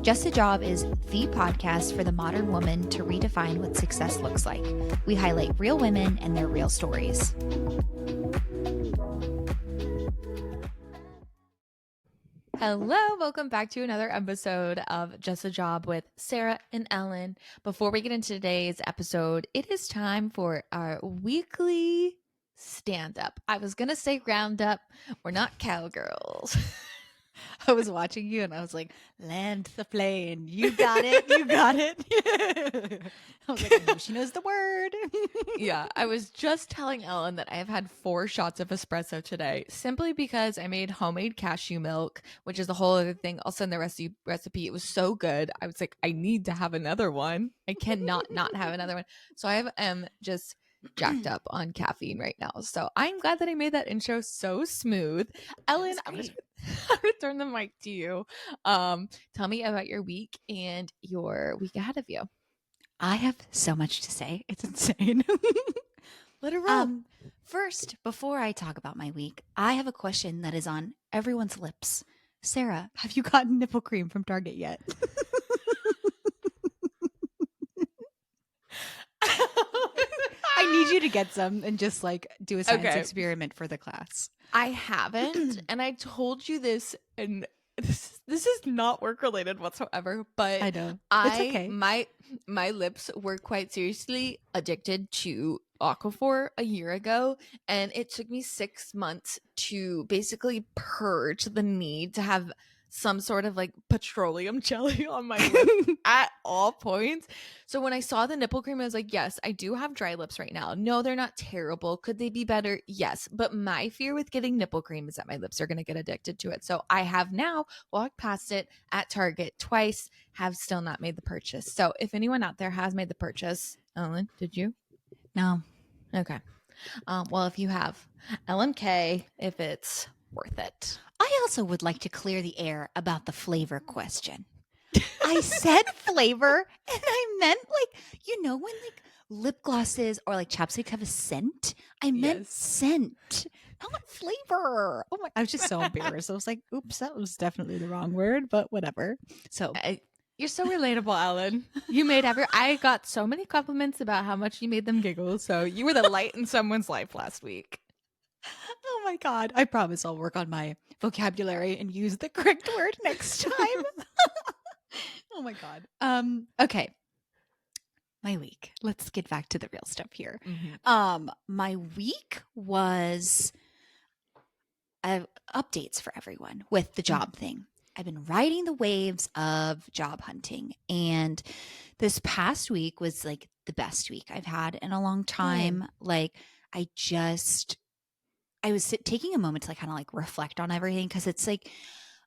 Just a Job is the podcast for the modern woman to redefine what success looks like. We highlight real women and their real stories. Hello, welcome back to another episode of Just a Job with Sarah and Ellen. Before we get into today's episode, it is time for our weekly stand-up. I was going to say roundup. We're not cowgirls. I was watching you and I was like, land the plane. You got it. You got it. I was like, I know she knows the word. Yeah, I was just telling Ellen that I have had 4 shots of espresso today simply because I made homemade cashew milk, which is a whole other thing. I'll send the recipe. It was so good. I was like, I need to have another one. I cannot not have another one. So I am just jacked up on caffeine right now. So I'm glad that I made that intro so smooth. Ellen, I'm going to turn the mic to you. Tell me about your week and your week ahead of you. I have so much to say. It's insane. Let it roll. First, before I talk about my week, I have a question that is on everyone's lips. Sarah, have you gotten nipple cream from Target yet? I need you to get some and just like do a science experiment for the class. I haven't, and I told you this, and this is not work related whatsoever. But I know it's okay. My lips were quite seriously addicted to Aquaphor a year ago, and it took me 6 months to basically purge the need to have some sort of like petroleum jelly on my lips at all points. So when I saw the nipple cream, I was like, yes, I do have dry lips right now. No, they're not terrible. Could they be better? Yes. But my fear with getting nipple cream is that my lips are going to get addicted to it. So I have now walked past it at Target twice, have still not made the purchase. So if anyone out there has made the purchase, Ellen, did you? No. Okay. Well, if you have, Ellen K, if it's worth it. I also would like to clear the air about the flavor question. I said flavor and I meant when like lip glosses or like chapsticks have a scent. I meant scent, not flavor. Oh my, I was just so embarrassed. I was like, oops, that was definitely the wrong word, but whatever. So you're so relatable, Ellen. You made I got so many compliments about how much you made them giggle. So you were the light in someone's life last week. Oh my God. I promise I'll work on my vocabulary and use the correct word next time. Oh my God. Okay. My week. Let's get back to the real stuff here. Mm-hmm. My week was updates for everyone with the job thing. I've been riding the waves of job hunting, and this past week was like the best week I've had in a long time. Like I was taking a moment to like kind of like reflect on everything, because it's like,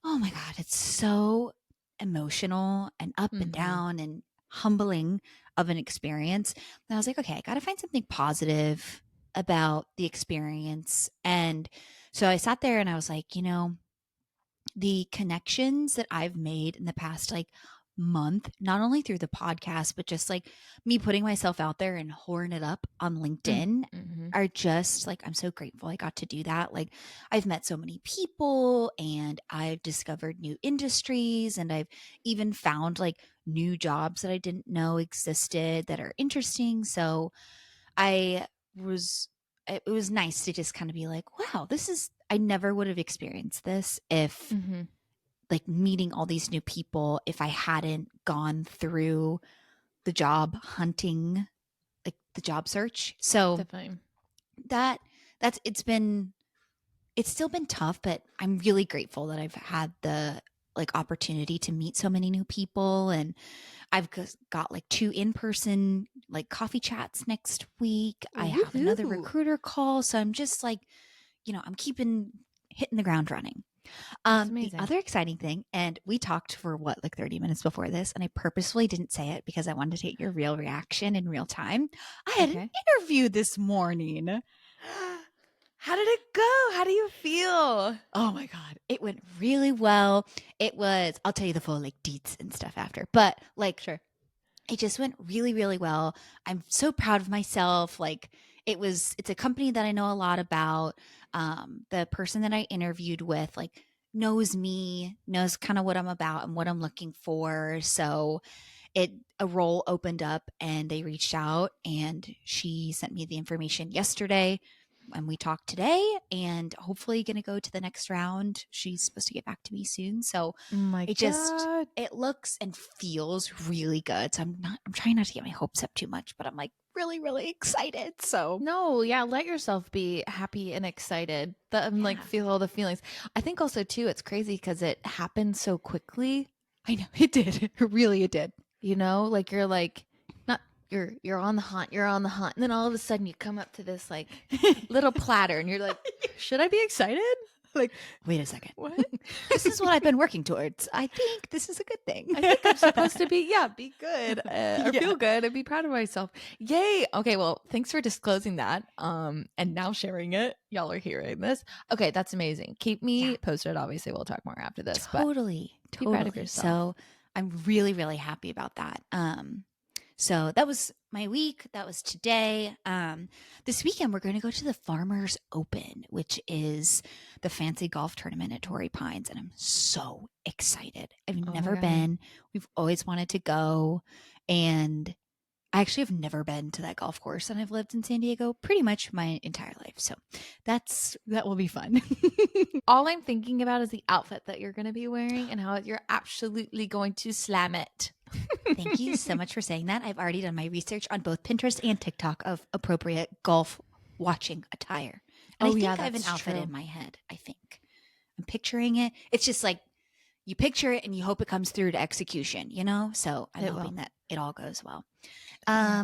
oh my God, it's so emotional and up and down and humbling of an experience. And I was like, okay, I got to find something positive about the experience. And so I sat there and I was like, the connections that I've made in the past like month, not only through the podcast, but just like me putting myself out there and whoring it up on LinkedIn are just like, I'm so grateful I got to do that. Like I've met so many people and I've discovered new industries, and I've even found like new jobs that I didn't know existed that are interesting. So it was nice to just kind of be like, wow, I never would have experienced this if like meeting all these new people, if I hadn't gone through the job hunting, like the job search. So definitely it's still been tough, but I'm really grateful that I've had the like opportunity to meet so many new people, and I've got like 2 in-person like coffee chats next week. I have another recruiter call. So I'm just like, I'm hitting the ground running. The other exciting thing, and we talked for like 30 minutes before this, and I purposefully didn't say it because I wanted to get your real reaction in real time. I had an interview this morning. How did it go? How do you feel? Oh my God. It went really well. I'll tell you the full like deets and stuff after, but like, sure. It just went really, really well. I'm so proud of myself. Like it's a company that I know a lot about. The person that I interviewed with like knows me, knows kind of what I'm about and what I'm looking for. So a role opened up and they reached out and she sent me the information yesterday and we talked today and hopefully going to go to the next round. She's supposed to get back to me soon. So Oh my God. it looks and feels really good. So I'm trying not to get my hopes up too much, but I'm like really, really excited. So No, yeah, let yourself be happy and excited. Like yeah, feel all the feelings. I think also too, it's crazy because it happened so quickly. I know it did. Really, it did. You know, like you're like not you're on the hunt, you're on the hunt, and then all of a sudden you come up to this like little platter, and you're like, should I be excited? Like, wait a second. What? This is what I've been working towards. I think this is a good thing. I think I'm supposed to be good or Yeah. feel good and be proud of myself. Yay. Okay, well, thanks for disclosing that. And now sharing it. Y'all are hearing this. Okay, that's amazing. Keep me Yeah. posted. Obviously, we'll talk more after this. Totally. But be proud of Totally. yourself. So I'm really, really happy about that. So that was my week. That was today. This weekend we're going to go to the Farmers Open, which is the fancy golf tournament at Torrey Pines, and I'm so excited. I've Oh my never God. been. We've always wanted to go, and I actually have never been to that golf course, and I've lived in San Diego pretty much my entire life. So that will be fun. All I'm thinking about is the outfit that you're going to be wearing and how you're absolutely going to slam it. Thank you so much for saying that. I've already done my research on both Pinterest and TikTok of appropriate golf watching attire. And Oh, I think yeah, I have an that's outfit true. in my head. I think I'm picturing it. It's just like you picture it and you hope it comes through to execution, you know? So I'm It will. hoping that it all goes well. Yeah.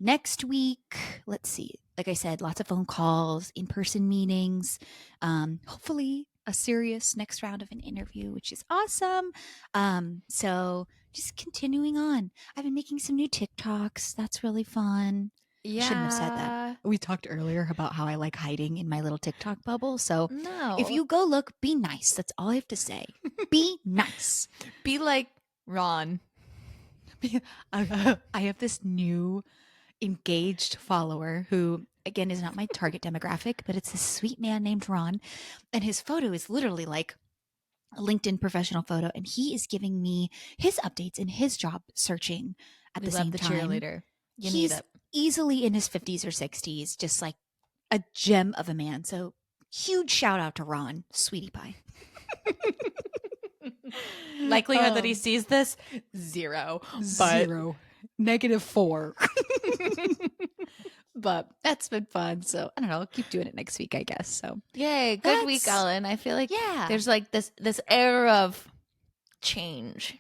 Next week, let's see. Like I said, lots of phone calls, in-person meetings, hopefully a serious next round of an interview, which is awesome. So just continuing on. I've been making some new TikToks. That's really fun. I shouldn't have said that. Yeah. We talked earlier about how I like hiding in my little TikTok bubble. So if No. you go look, be nice. That's all I have to say. Be nice. Be like Ron. I have this new engaged follower who, again, is not my target demographic, but it's this sweet man named Ron. And his photo is literally like a LinkedIn professional photo. And he is giving me his updates in his job searching at We the love same the time. cheerleader. You need He's it. easily in his 50s or 60s, just like a gem of a man. So huge shout out to Ron, sweetie pie. Likelihood that he sees this, 0. Zero. -4. But that's been fun. So I don't know. I'll keep doing it next week, I guess. So Yay, good week, That's- Ellen. I feel like yeah. there's like this air of change.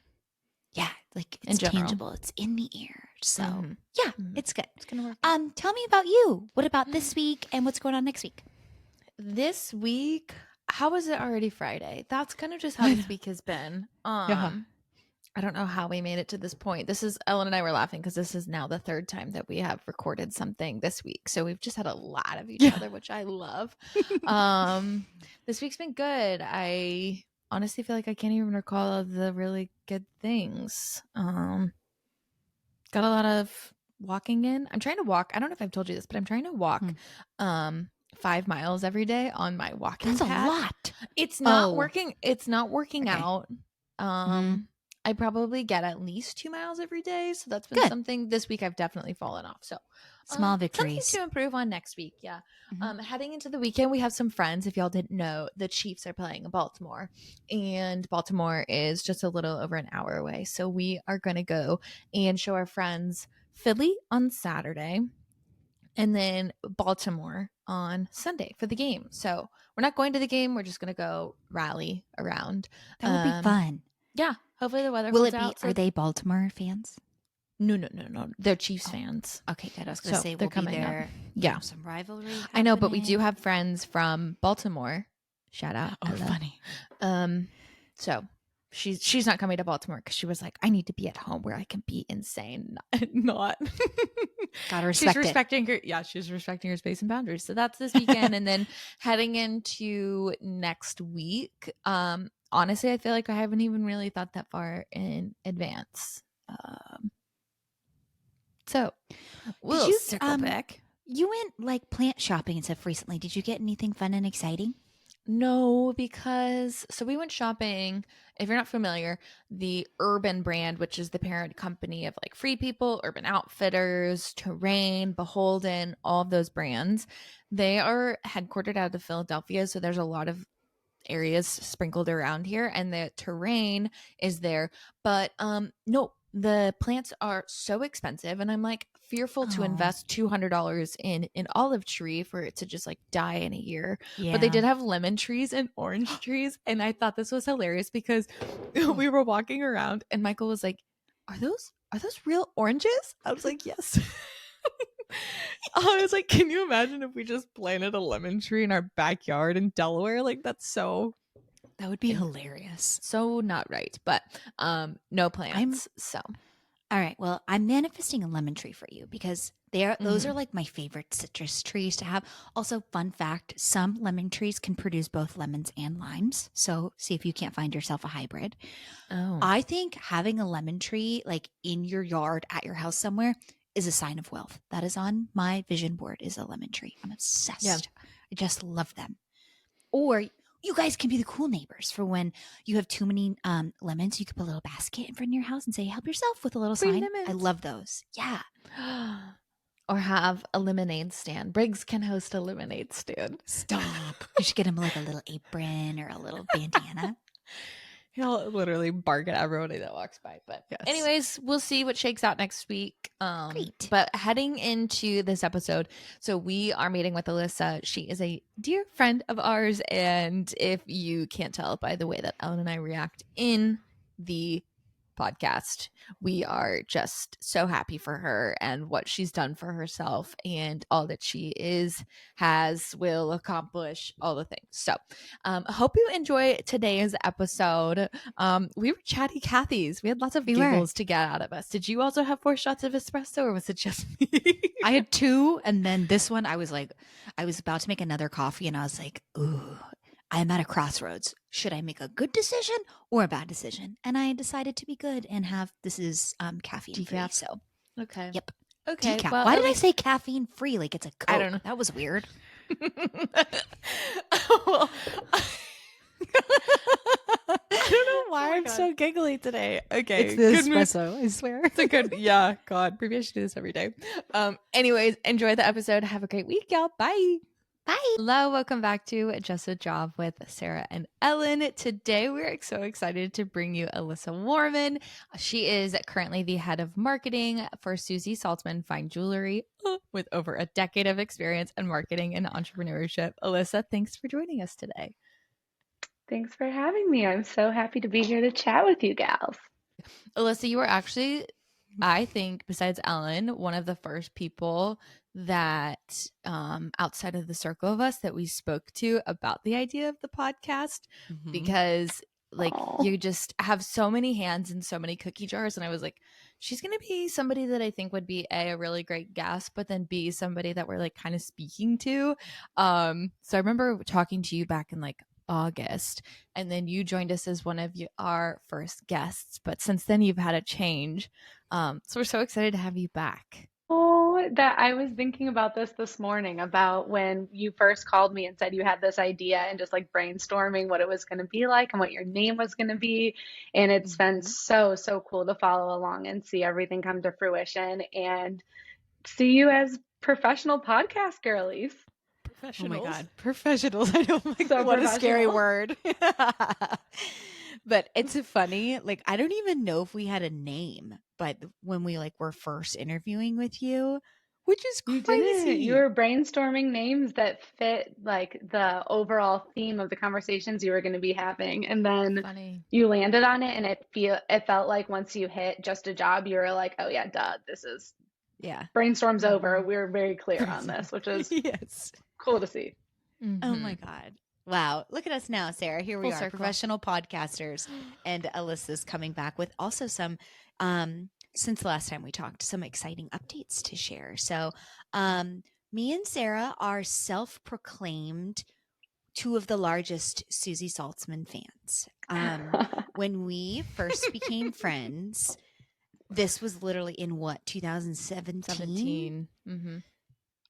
Yeah, like In it's general. tangible. It's in the air. So Mhm. yeah, Mhm. it's good. It's gonna work. Tell me about you. What about this week and what's going on next week? This week, how is it already Friday? That's kind of just how this week has been. I don't know how we made it to this point. This is Ellen and I were laughing because this is now the third time that we have recorded something this week. So we've just had a lot of each other, which I love. This week's been good. I honestly feel like I can't even recall all the really good things. Got a lot of walking in. I'm trying to walk. I don't know if I've told you this, but I'm trying to walk 5 miles every day on my walking That's pad. a lot. It's not Oh. working. It's not working Okay. out. I probably get at least 2 miles every day. So that's been Good. something. This week I've definitely fallen off. So Small something victories. to improve on next week. Yeah. Mhm. Heading into the weekend, we have some friends. If y'all didn't know, the Chiefs are playing in Baltimore, and Baltimore is just a little over an hour away. So we are going to go and show our friends Philly on Saturday, and then Baltimore on Sunday for the game. So we're not going to the game. We're just going to go rally around. That would be fun. Yeah. Hopefully the weather Will holds it be? out. So Are they Baltimore fans? no. They're Chiefs fans. Okay, good. I was going to So say they're we'll be coming up. there. Yeah. Some rivalry. I know, but we do happening. have friends from Baltimore. Shout out. Oh, Ella. funny. So she's not coming to Baltimore because she was like, I need to be at home where I can be insane, not. Gotta respect She's it. respecting her. Yeah, she's respecting her space and boundaries. So that's this weekend, and then heading into next week. Honestly, I feel like I haven't even really thought that far in advance. So we'll you, circle back. You went like plant shopping and stuff recently. Did you get anything fun and exciting? No, because so we went shopping. If you're not familiar, the Urban brand, which is the parent company of like Free People, Urban Outfitters, Terrain, Beholden, all of those brands, they are headquartered out of Philadelphia. So there's a lot of areas sprinkled around here, and the Terrain is there. But no, the plants are so expensive, and I'm like fearful to Oh, invest $200 in an olive tree for it to just like die in a year. But they yeah. did have lemon trees and orange trees, and I thought this was hilarious because we were walking around and Michael was like, are those real oranges? I was like, yes. I was like, can you imagine if we just planted a lemon tree in our backyard in Delaware? Like, that's so That would be hilarious. so not right. But no I'm plants. So all right. Well, I'm manifesting a lemon tree for you because those are like my favorite citrus trees to have. Also, fun fact, some lemon trees can produce both lemons and limes. So see if you can't find yourself a hybrid. oh, I think having a lemon tree like in your yard at your house somewhere is a sign of wealth. That is on my vision board is a lemon tree. I'm obsessed. yeah. I just love them. Or you guys can be the cool neighbors for when you have too many lemons. You could put a little basket in front of your house and say, help yourself with a little Free sign. I lemons. love those. Yeah. Or have a lemonade stand. Briggs can host a lemonade stand. Stop. You should get him like a little apron or a little bandana. He'll literally bark at everybody that walks by. But Yes. anyways, we'll see what shakes out next week. Great. But heading into this episode, so we are meeting with Alyssa. She is a dear friend of ours. And if you can't tell by the way that Ellen and I react in the podcast, we are just so happy for her and what she's done for herself and all that she will accomplish, all the things. So hope you enjoy today's episode. We were chatty Cathy's. We had lots of giggles to get out of us. Did you also have 4 shots of espresso, or was it just me? I had 2, and then this one I was about to make another coffee, and I was like, ooh, I'm at a crossroads. Should I make a good decision or a bad decision? And I decided to be good and have this is caffeine free. Decaf. So Okay. yep. Okay. Decaf. Well, Why at did I least say caffeine free? Like it's a Coke. I don't know. That was weird. Well, I don't know why I'm God. so giggly today. Okay. It's the good mood. espresso, I swear. It's a good, yeah, God, maybe I should do this every day. Anyways, enjoy the episode. Have a great week, y'all. Bye. Bye. Hello, welcome back to Just a Job with Sarah and Ellen. Today, we're so excited to bring you Alyssa Wahrman. She is currently the head of marketing for Susie Saltzman Fine Jewelry with over a decade of experience in marketing and entrepreneurship. Alyssa, thanks for joining us today. Thanks for having me. I'm so happy to be here to chat with you gals. Alyssa, you were actually, I think, besides Ellen, one of the first people that outside of the circle of us that we spoke to about the idea of the podcast, because like you just have so many hands and so many cookie jars. And I was like, she's going to be somebody that I think would be a really great guest, but then B, somebody that we're like kind of speaking to. So I remember talking to you back in like August, and then you joined us as one of our first guests, but since then you've had a change, so we're so excited to have you back. Oh, that I was thinking about this morning about when you first called me and said you had this idea and just like brainstorming what it was going to be like and what your name was going to be. And it's been so cool to follow along and see everything come to fruition and see you as professional podcast girlies. Oh my God, professionals. I know, like, So what a scary professional. word. But it's funny, like I don't even know if we had a name, but when we like were first interviewing with you, which is You crazy. didn't. You were brainstorming names that fit like the overall theme of the conversations you were going to be having, and then Funny. you landed on it, and it felt like once you hit just a job, you were like, oh yeah, duh, this is brainstorm's over. We're very clear on this, which is yes, cool to see. Oh my God. Wow. Look at us now, Sarah. Here we Full are, circle. professional podcasters. And Alyssa's coming back with also some, since the last time we talked, some exciting updates to share. So me and Sarah are self-proclaimed 2 of the largest Susie Saltzman fans. When we first became friends, this was literally in what, 2017? 17.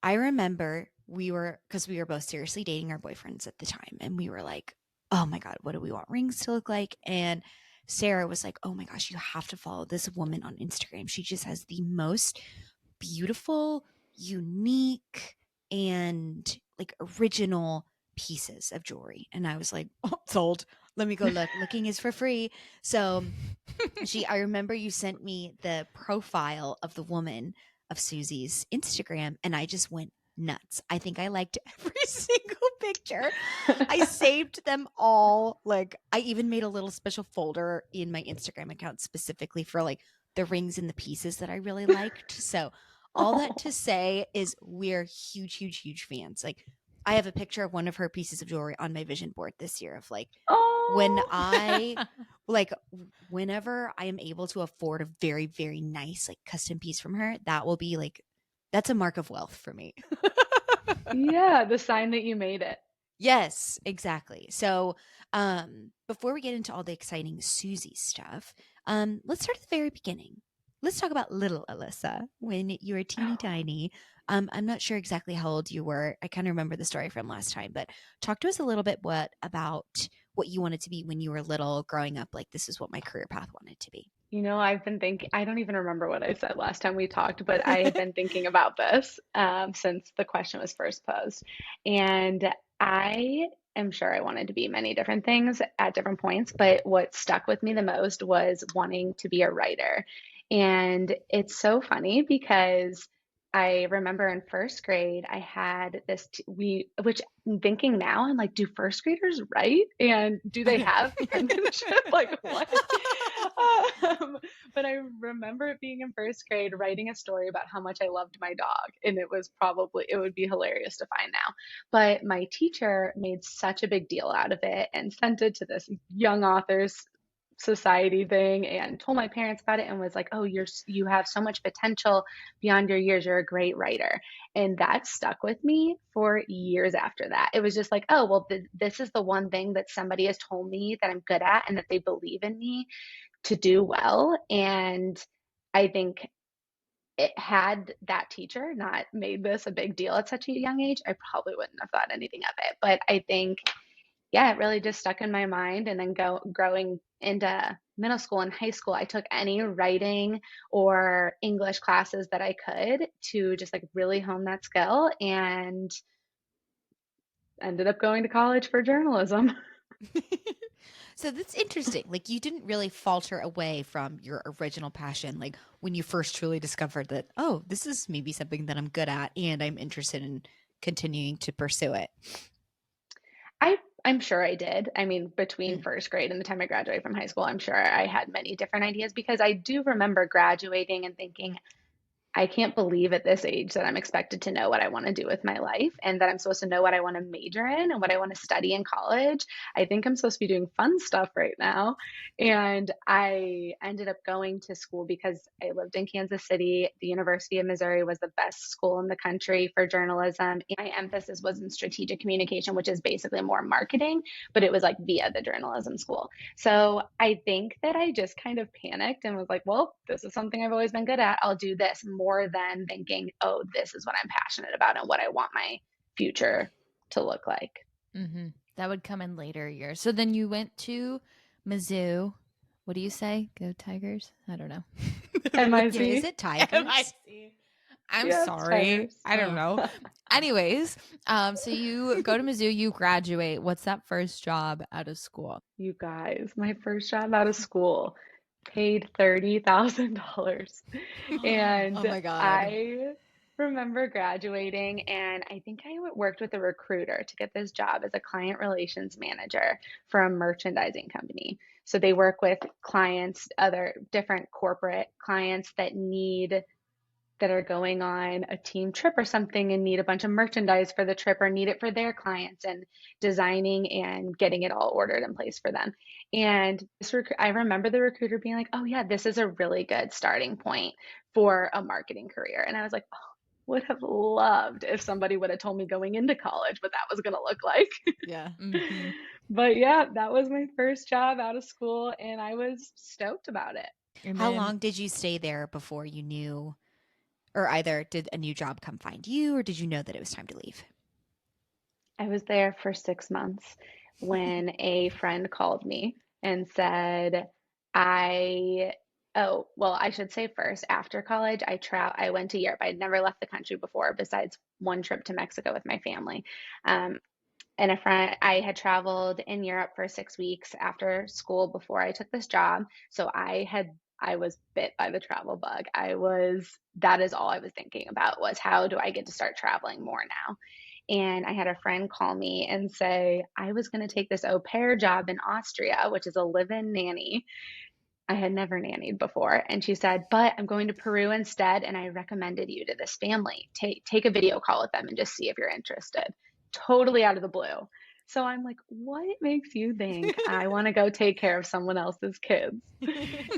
I remember because we were both seriously dating our boyfriends at the time, and we were like, oh my God, what do we want rings to look like? And Sarah was like, oh my gosh, you have to follow this woman on Instagram. She just has the most beautiful, unique, and like original pieces of jewelry. And I was like, oh, sold. Let me go look. Looking is for free. So I remember you sent me the profile of the woman of Susie's Instagram, and I just went nuts. I think I liked every single picture. I saved them all. Like, I even made a little special folder in my Instagram account specifically for like the rings and the pieces that I really liked. So, all that to say is we're huge, huge, huge fans. Like, I have a picture of one of her pieces of jewelry on my vision board this year of like when Oh, I like whenever I am able to afford a very, very nice like custom piece from her, that will be like that's a mark of wealth for me. yeah, the sign that you made it. Yes, exactly. So, before we get into all the exciting Susie stuff, let's start at the very beginning. Let's talk about little Alyssa when you were teeny tiny. I'm not sure exactly how old you were. I kind of remember the story from last time, but talk to us a little bit about what you wanted to be when you were little, growing up. Like this is what my career path wanted to be. I've been thinking, I don't even remember what I said last time we talked, but I have been thinking about this since the question was first posed. And I am sure I wanted to be many different things at different points, but what stuck with me the most was wanting to be a writer. And it's so funny because I remember in first grade, I had this, which thinking now, I'm like, do first graders write? And do they have penmanship? Like, what? But I remember it being in first grade, writing a story about how much I loved my dog. And it would be hilarious to find now. But my teacher made such a big deal out of it and sent it to this young authors society thing and told my parents about it and was like, "Oh, you have so much potential beyond your years. You're a great writer." And that stuck with me for years after that. It was just like, "Oh, well, this is the one thing that somebody has told me that I'm good at and that they believe in me to do well." And I think it had that teacher not made this a big deal at such a young age, I probably wouldn't have thought anything of it. But I think, yeah, it really just stuck in my mind. And then growing into middle school and high school, I took any writing or English classes that I could to just like really hone that skill and ended up going to college for journalism. So that's interesting. Like you didn't really falter away from your original passion. Like when you first truly discovered that, oh, this is maybe something that I'm good at and I'm interested in continuing to pursue it. I'm sure I did. I mean, between Mm. first grade and the time I graduated from high school, I'm sure I had many different ideas because I do remember graduating and thinking, I can't believe at this age that I'm expected to know what I want to do with my life and that I'm supposed to know what I want to major in and what I want to study in college. I think I'm supposed to be doing fun stuff right now. And I ended up going to school because I lived in Kansas City. The University of Missouri was the best school in the country for journalism. My emphasis was in strategic communication, which is basically more marketing, but it was like via the journalism school. So I think that I just kind of panicked and was like, well, this is something I've always been good at. I'll do this more than thinking, oh, this is what I'm passionate about and what I want my future to look like. Mm-hmm. That would come in later years. So then you went to Mizzou. What do you say? Go Tigers? I don't know. Yeah, is MIZ? it Tigers? MIC. I'm Yeah, it's sorry. Tigers. I don't know. Anyways, so you go to Mizzou, you graduate. What's that first job out of school? You guys, my first job out of school paid $30,000. Oh And my God. I remember graduating, and I think I worked with a recruiter to get this job as a client relations manager for a merchandising company. So they work with clients, other different corporate clients that are going on a team trip or something and need a bunch of merchandise for the trip or need it for their clients and designing and getting it all ordered in place for them. And I remember the recruiter being like, "Oh yeah, this is a really good starting point for a marketing career." And I was like, "Oh, would have loved if somebody would have told me going into college what that was going to look like." Yeah. Mm-hmm. But yeah, that was my first job out of school and I was stoked about it. And How then long did you stay there before you knew, or either did a new job come find you, or did you know that it was time to leave? I was there for 6 months when a friend called me and said, I, oh, well, I should say first, after college, I went to Europe. I'd never left the country before, besides one trip to Mexico with my family. Um, and a friend, I had traveled in Europe for 6 weeks after school before I took this job. So I was bit by the travel bug. That is all I was thinking about was how do I get to start traveling more now? And I had a friend call me and say, I was going to take this au pair job in Austria, which is a live in nanny. I had never nannied before. And she said, but I'm going to Peru instead. And I recommended you to this family. Take a video call with them and just see if you're interested. Totally out of the blue. So I'm like, what makes you think I want to go take care of someone else's kids?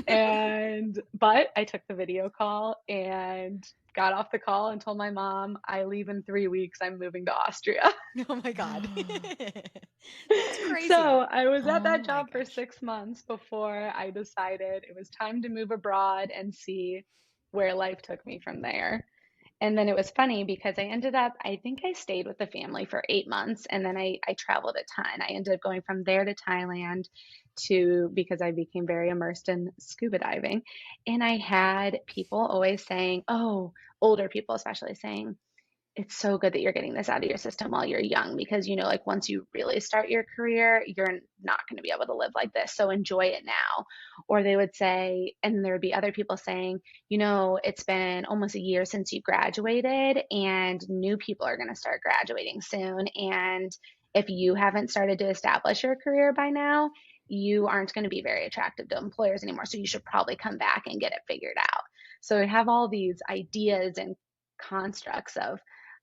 But I took the video call and got off the call and told my mom, I leave in 3 weeks. I'm moving to Austria. Oh my God. That's So crazy. I was at Oh that my job for gosh. 6 months before I decided it was time to move abroad and see where life took me from there. And then it was funny because I think I stayed with the family for 8 months and then I traveled a ton. I ended up going from there to Thailand because I became very immersed in scuba diving. And I had people always saying, oh, older people especially saying, it's so good that you're getting this out of your system while you're young because like once you really start your career you're not going to be able to live like this, so enjoy it now. Or they would say, and there would be other people saying, it's been almost a year since you graduated and new people are going to start graduating soon, and if you haven't started to establish your career by now you aren't going to be very attractive to employers anymore, so you should probably come back and get it figured out. So I have all these ideas and constructs of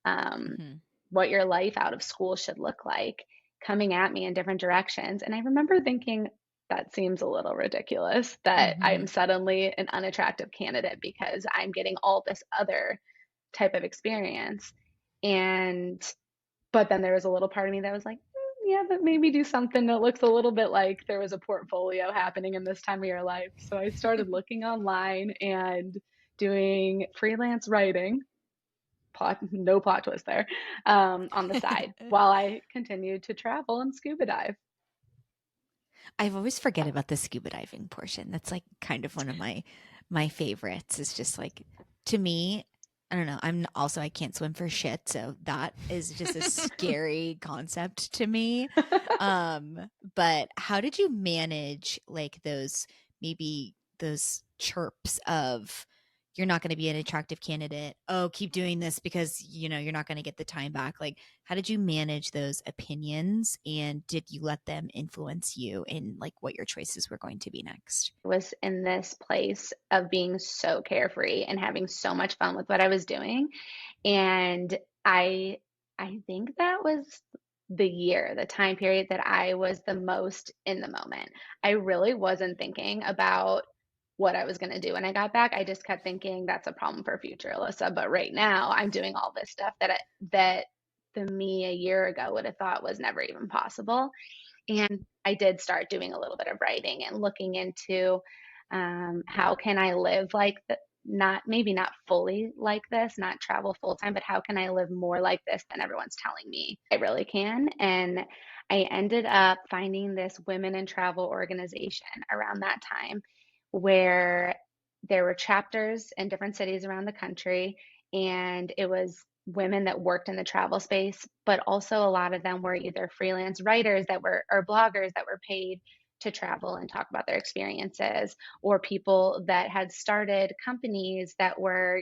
um, Mhm. what your life out of school should look like coming at me in different directions. And I remember thinking, that seems a little ridiculous that I'm Mhm. suddenly an unattractive candidate because I'm getting all this other type of experience. And, but then there was a little part of me that was like, yeah, but maybe do something that looks a little bit like there was a portfolio happening in this time of your life. So I started looking online and doing freelance writing, no plot twist there, on the side while I continued to travel and scuba dive. I've always forget about the scuba diving portion. That's like kind of one of my favorites. It's just like to me, I don't know. I can't swim for shit, so that is just a scary concept to me. But how did you manage like maybe those chirps of you're not going to be an attractive candidate. Oh, keep doing this because you're not going to get the time back. Like, how did you manage those opinions, and did you let them influence you in like what your choices were going to be next? Was in this place of being so carefree and having so much fun with what I was doing. And I I think that was the time period that I was the most in the moment. I really wasn't thinking about what I was going to do when I got back. I just kept thinking that's a problem for future Alyssa. But right now, I'm doing all this stuff that the me a year ago would have thought was never even possible. And I did start doing a little bit of writing and looking into how can I live like not maybe not fully like this, not travel full time, but how can I live more like this than everyone's telling me I really can? And I ended up finding this women in travel organization around that time where there were chapters in different cities around the country, and it was women that worked in the travel space, but also a lot of them were either freelance writers or bloggers that were paid to travel and talk about their experiences, or people that had started companies that were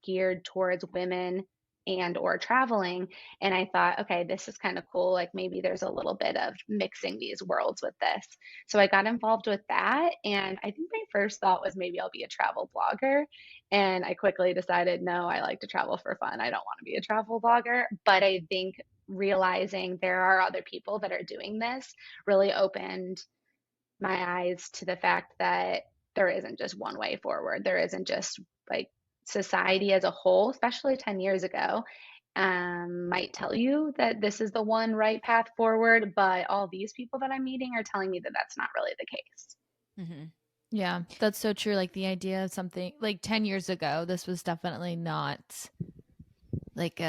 geared towards women and or traveling. And I thought, okay, this is kind of cool, like maybe there's a little bit of mixing these worlds with this. So I got involved with that, and I think my first thought was maybe I'll be a travel blogger, and I quickly decided no, I like to travel for fun, I don't want to be a travel blogger. But I think realizing there are other people that are doing this really opened my eyes to the fact that there isn't just one way forward. There isn't just like society as a whole, especially 10 years ago, might tell you that this is the one right path forward, but all these people that I'm meeting are telling me that that's not really the case. Mm-hmm. Yeah, that's so true. Like the idea of something like 10 years ago, this was definitely not like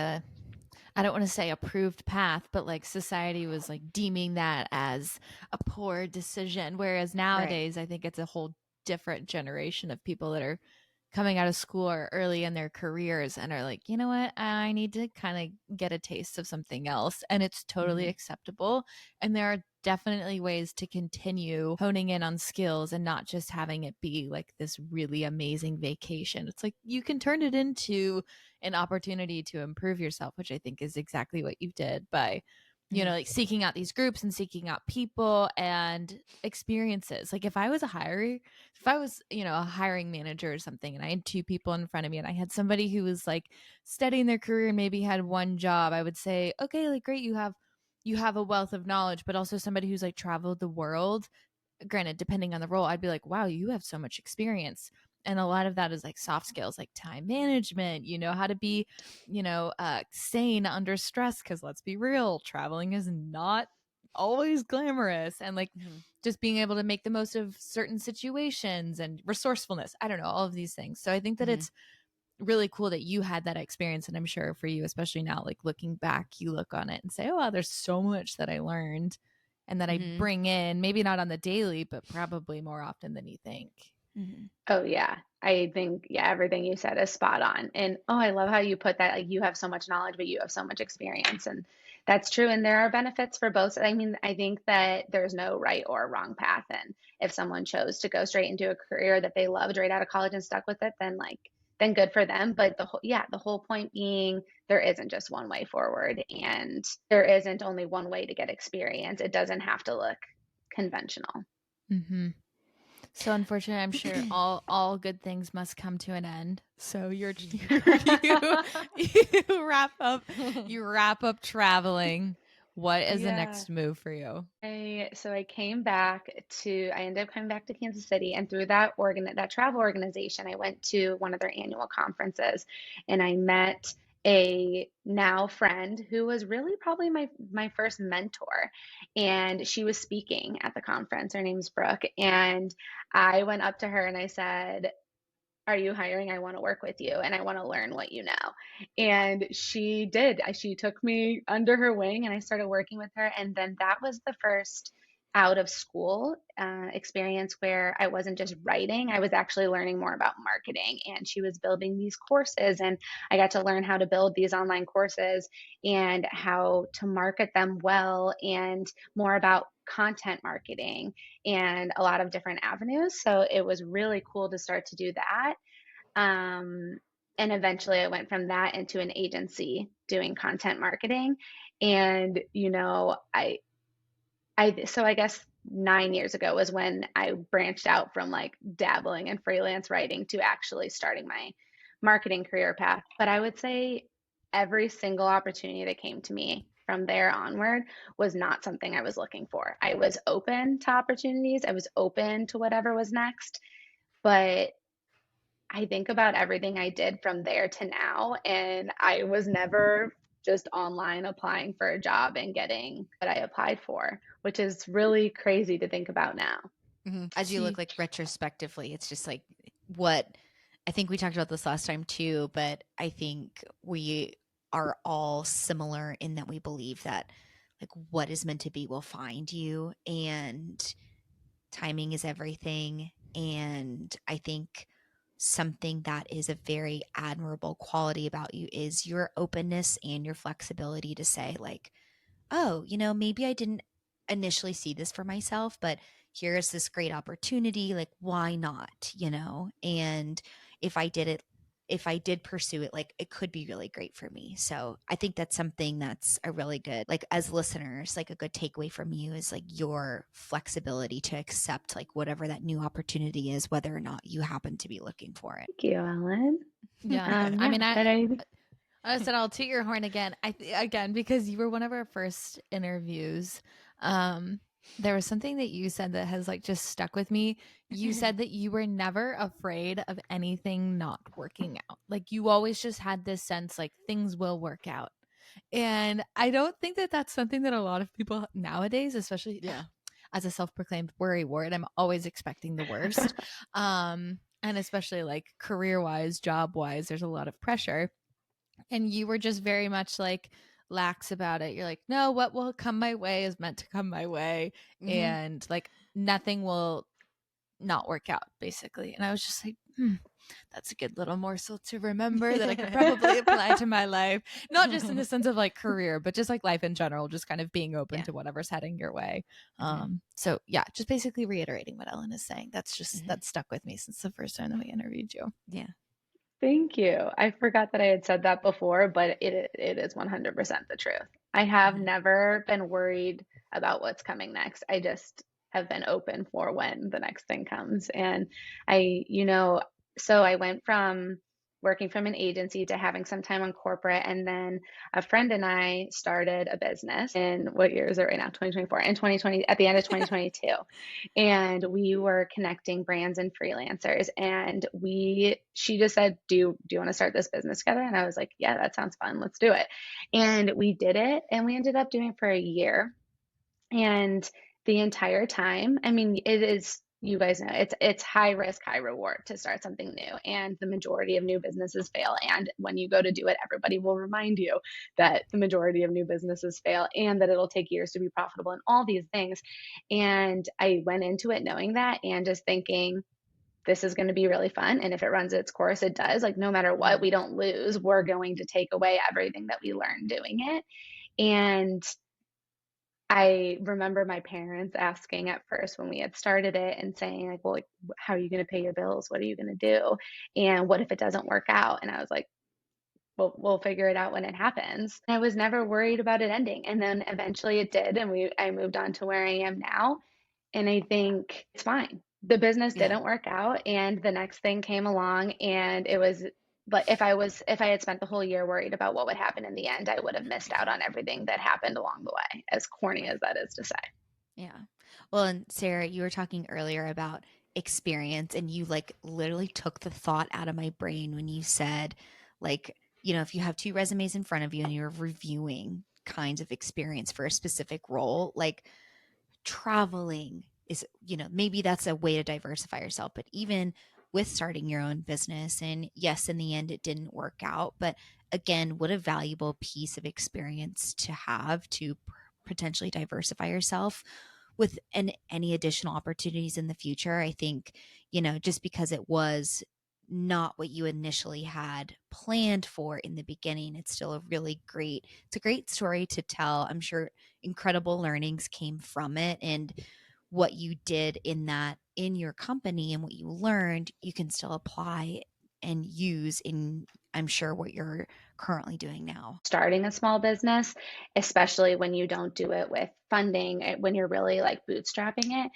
I don't want to say approved path, but like society was like deeming that as a poor decision. Whereas Right. nowadays, I think it's a whole different generation of people that are coming out of school or early in their careers and are like, you know what, I need to kind of get a taste of something else. And it's totally Mhm. acceptable. And there are definitely ways to continue honing in on skills and not just having it be like this really amazing vacation. It's like you can turn it into an opportunity to improve yourself, which I think is exactly what you did by, you know, Mhm. like seeking out these groups and seeking out people and experiences. Like if I was you know, a hiring manager or something and I had two people in front of me and I had somebody who was like studying their career and maybe had one job, I would say, okay, like great, you have a wealth of knowledge, but also somebody who's like traveled the world. Granted, depending on the role, I'd be like, wow, you have so much experience. And a lot of that is like soft skills, like time management, you know, how to be, you know, sane under stress. Cause let's be real, traveling is not always glamorous. And like Mhm. just being able to make the most of certain situations and resourcefulness. I don't know, all of these things. So I think that Mhm. it's really cool that you had that experience. And I'm sure for you, especially now, like looking back, you look on it and say, oh, wow, there's so much that I learned and that I Mhm. bring in, maybe not on the daily, but probably more often than you think. Mhm. Oh yeah. I think yeah, everything you said is spot on. And oh, I love how you put that like you have so much knowledge but you have so much experience and that's true and there are benefits for both. I mean, I think that there's no right or wrong path and if someone chose to go straight into a career that they loved right out of college and stuck with it then like then good for them, but the whole point being there isn't just one way forward and there isn't only one way to get experience. It doesn't have to look conventional. Mm-hmm. So unfortunately, I'm sure all good things must come to an end. So you wrap up traveling. What is the Yeah. next move for you? I came back I ended up coming back to Kansas City and through that travel organization I went to one of their annual conferences and I met a now friend who was really probably my first mentor and she was speaking at the conference. Her name's Brooke and I went up to her and I said, are you hiring? I want to work with you and I want to learn what you know. And she did. She took me under her wing and I started working with her. And then that was the first out of school experience where I wasn't just writing, I was actually learning more about marketing. And she was building these courses, and I got to learn how to build these online courses and how to market them well and more about content marketing and a lot of different avenues. So it was really cool to start to do that. Um, and eventually I went from that into an agency doing content marketing. And, so I guess 9 years ago was when I branched out from like dabbling in freelance writing to actually starting my marketing career path. But I would say every single opportunity that came to me from there onward was not something I was looking for. I was open to opportunities, I was open to whatever was next. But I think about everything I did from there to now, and I was never just online applying for a job and getting what I applied for, which is really crazy to think about now. Mhm. As you look See, like retrospectively, it's just like what I think we talked about this last time too, but I think we are all similar in that we believe that like what is meant to be will find you and timing is everything. And I think something that is a very admirable quality about you is your openness and your flexibility to say, like, oh, maybe I didn't initially see this for myself, but here's this great opportunity. Like, why not? And if I did it, if I did pursue it, like, it could be really great for me. So I think that's something that's a really good, like, as listeners, like, a good takeaway from you is like your flexibility to accept, like, whatever that new opportunity is, whether or not you happen to be looking for it. Thank you, Ellen. yeah. I Yeah, mean, but I I said I'll toot your horn again. Again because you were one of our first interviews. Um, there was something that you said that has like just stuck with me. You said that you were never afraid of anything not working out. Like you always just had this sense like things will work out. And I don't think that that's something that a lot of people nowadays, especially Yeah. as a self-proclaimed worry wart, I'm always expecting the worst. And especially like career-wise, job-wise, there's a lot of pressure and you were just very much like, lax about it. You're like, no, what will come my way is meant to come my way. And like nothing will not work out, basically. And I was just like, that's a good little morsel to remember that I could probably apply to my life. Not just in the sense of like career, but just like life in general, just kind of being open to whatever's heading your way. So yeah, just basically reiterating what Ellen is saying. That's just that stuck with me since the first time that we interviewed you. Yeah. Thank you. I forgot that I had said that before, but it is 100% the truth. I have never been worried about what's coming next. I just have been open for when the next thing comes. And so I went from working from an agency to having some time on corporate. And then a friend and I started a business in, what year is it right now? 2024 and 2020, at the end of 2022. And we were connecting brands and freelancers. And she just said, do you want to start this business together? And I was like, yeah, that sounds fun. Let's do it. And we did it. And we ended up doing it for a year. And the entire time, I mean, it is, you guys know, it's high risk, high reward to start something new. And the majority of new businesses fail. And when you go to do it, everybody will remind you that the majority of new businesses fail and that it'll take years to be profitable and all these things. And I went into it knowing that and just thinking, this is going to be really fun. And if it runs its course, it does. Like, no matter what, we don't lose. We're going to take away everything that we learned doing it. And I remember my parents asking at first when we had started it and saying, like, well, like, how are you going to pay your bills? What are you going to do? And what if it doesn't work out? And I was like, well, we'll figure it out when it happens. I was never worried about it ending. And then eventually it did. And I moved on to where I am now. And I think it's fine. The business didn't work out. And the next thing came along, and it was, but if I had spent the whole year worried about what would happen in the end, I would have missed out on everything that happened along the way, as corny as that is to say. Yeah. Well, and Sarah, you were talking earlier about experience, and you like literally took the thought out of my brain when you said, like, if you have two resumes in front of you and you're reviewing kinds of experience for a specific role, like traveling is, maybe that's a way to diversify yourself. But even with starting your own business, and yes, in the end, it didn't work out. But again, what a valuable piece of experience to have to potentially diversify yourself with any additional opportunities in the future. I think, just because it was not what you initially had planned for in the beginning, it's still it's a great story to tell. I'm sure incredible learnings came from it, and what you did in your company and what you learned, you can still apply and use in, I'm sure, what you're currently doing now. Starting a small business, especially when you don't do it with funding, when you're really like bootstrapping it,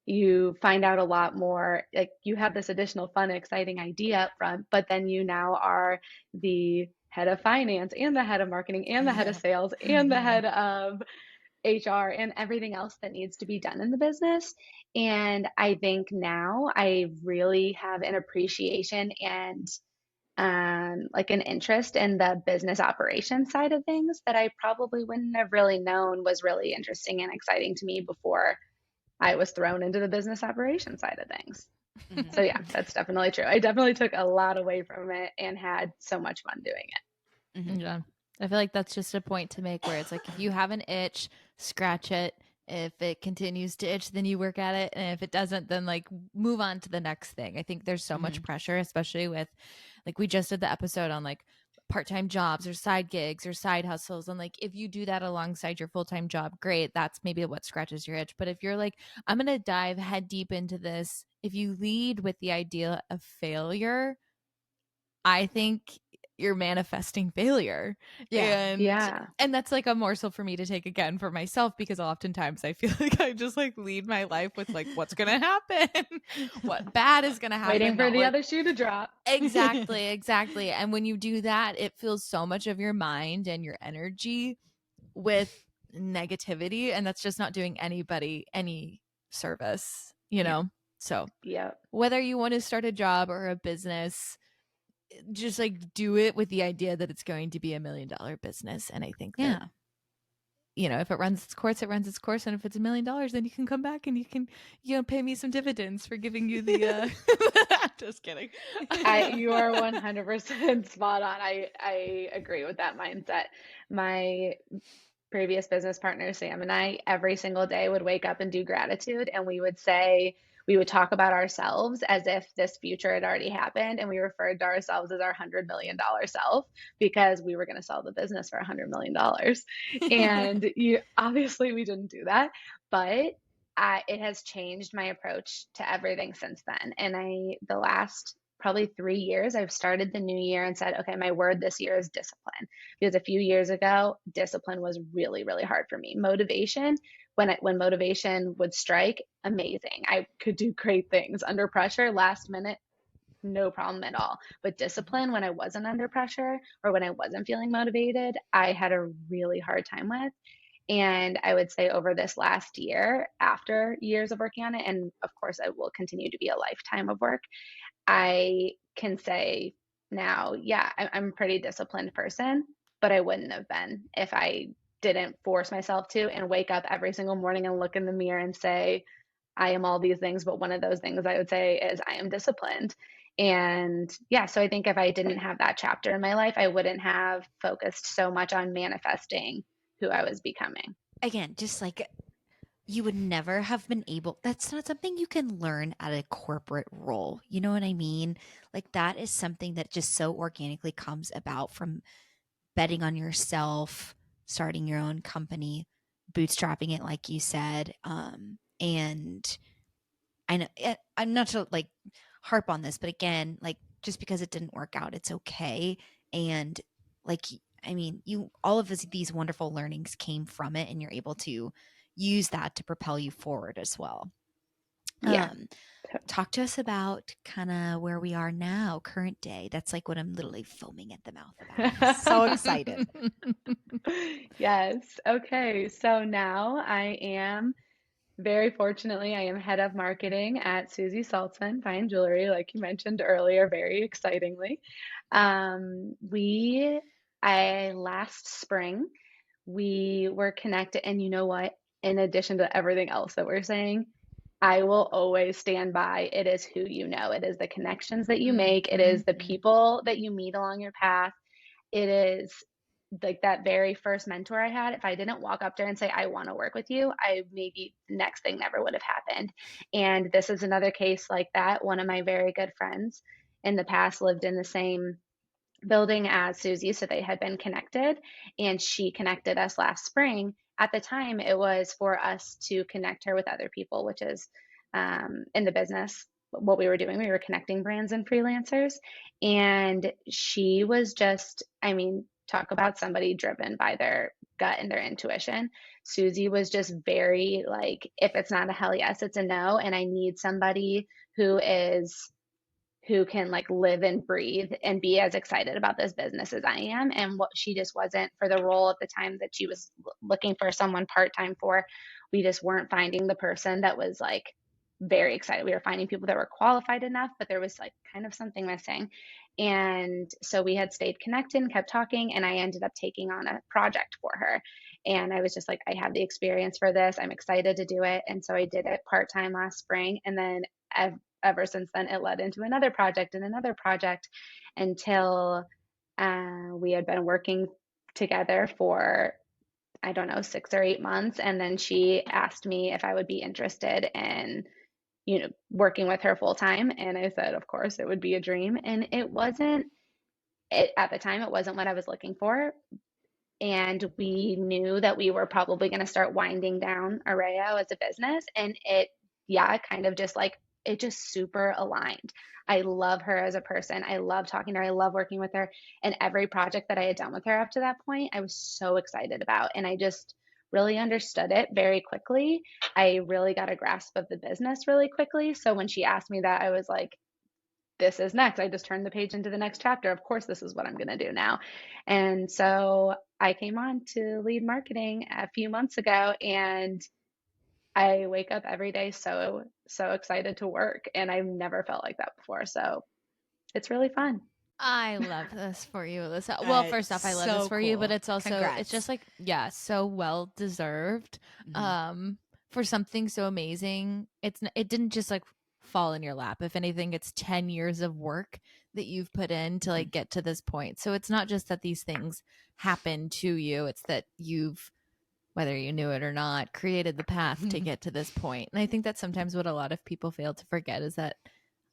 you find out a lot more. Like, you have this additional fun, exciting idea up front, but then you now are the head of finance and the head of marketing and the head of sales and the head of HR and everything else that needs to be done in the business. And I think now I really have an appreciation and like an interest in the business operations side of things that I probably wouldn't have really known was really interesting and exciting to me before I was thrown into the business operations side of things. So yeah, that's definitely true. I definitely took a lot away from it and had so much fun doing it. Yeah. I feel like that's just a point to make where it's like, if you have an itch, scratch it. If it continues to itch, then you work at it. And if it doesn't, then like move on to the next thing. I think there's so much pressure, especially with, like, we just did the episode on like part-time jobs or side gigs or side hustles. And like, if you do that alongside your full-time job, great. That's maybe what scratches your itch. But if you're like, I'm going to dive head deep into this, if you lead with the idea of failure, I think you're manifesting failure. And that's like a morsel for me to take again for myself, because oftentimes I feel like I just like lead my life with like, what's gonna happen, what bad is gonna happen, waiting for the other shoe to drop. Exactly. And when you do that, it fills so much of your mind and your energy with negativity, and that's just not doing anybody any service, so whether you want to start a job or a business, just like do it with the idea that it's going to be $1 million business. And I think if it runs its course, it runs its course. And if it's $1 million, then you can come back and you can, pay me some dividends for giving you the, just kidding. You are 100% spot on. I agree with that mindset. My previous business partner, Sam, and I, every single day would wake up and do gratitude. And we would talk about ourselves as if this future had already happened. And we referred to ourselves as our $100 million self because we were going to sell the business for $100 million. And obviously, we didn't do that. But it has changed my approach to everything since then. And the last probably 3 years, I've started the new year and said, okay, my word this year is discipline. Because a few years ago, discipline was really, really hard for me. Motivation, when motivation would strike, amazing. I could do great things under pressure, last minute, no problem at all. But discipline, when I wasn't under pressure or when I wasn't feeling motivated, I had a really hard time with. And I would say over this last year, after years of working on it, and of course, it will continue to be a lifetime of work, I can say now, yeah, I'm a pretty disciplined person, but I wouldn't have been if I didn't force myself to and wake up every single morning and look in the mirror and say, I am all these things. But one of those things I would say is I am disciplined. And yeah, so I think if I didn't have that chapter in my life, I wouldn't have focused so much on manifesting who I was becoming. Again, just like you would never have been able, that's not something you can learn at a corporate role. You know what I mean? Like that is something that just so organically comes about from betting on yourself, starting your own company, bootstrapping it, like you said. And I know I'm not to like harp on this, but again, like just because it didn't work out, it's okay. And like, I mean, all of these wonderful learnings came from it, and you're able to use that to propel you forward as well. Yeah. Um, Talk to us about kind of where we are now, current day. That's like what I'm literally foaming at the mouth about. I'm so excited. Yes. Okay. So now I am very fortunately, I am head of marketing at Susie Saltzman Fine Jewelry, like you mentioned earlier, very excitingly. We, I last spring, we were connected, and you know what? In addition to everything else that we're saying, I will always stand by. It is who you know. It is the connections that you make. It is the Mhm. people that you meet along your path. It is like that very first mentor I had. If I didn't walk up there and say, I want to work with you, I maybe the next thing never would have happened. And this is another case like that. One of my very good friends in the past lived in the same building as Susie, so they had been connected, and she connected us last spring. At the time, it was for us to connect her with other people, which is in the business. What we were doing, we were connecting brands and freelancers. And she was just, I mean, talk about somebody driven by their gut and their intuition. Susie was just very like, if it's not a hell yes, it's a no. And I need somebody who can like live and breathe and be as excited about this business as I am. And what she just wasn't for the role at the time that she was looking for someone part time for. We just weren't finding the person that was like very excited. We were finding people that were qualified enough, but there was like kind of something missing. And so we had stayed connected and kept talking, and I ended up taking on a project for her. And I was just like, I have the experience for this. I'm excited to do it. And so I did it part time last spring. And then ever since then, it led into another project until we had been working together for, I don't know, 6 or 8 months. And then she asked me if I would be interested in, working with her full time. And I said, of course, it would be a dream. And at the time, it wasn't what I was looking for. And we knew that we were probably going to start winding down Areo as a business. And yeah, kind of just like, it just super aligned. I love her as a person. I love talking to her. I love working with her. And every project that I had done with her up to that point, I was so excited about. And I just really understood it very quickly. I really got a grasp of the business really quickly. So when she asked me that, I was like, this is next. I just turned the page into the next chapter. Of course, this is what I'm going to do now. And so I came on to lead marketing a few months ago, and I wake up every day so excited to work. And I've never felt like that before. So it's really fun. I love this for you, Alyssa. Well, first off, I love this So for you, but cool. it's also Congrats. it's just like, yeah, so well deserved. For something so amazing. It didn't just like fall in your lap. If anything, it's 10 years of work that you've put in to like get to this point. So it's not just that these things happen to you, it's that you've, whether you knew it or not, created the path to get to this point. And I think that's sometimes what a lot of people fail to forget is that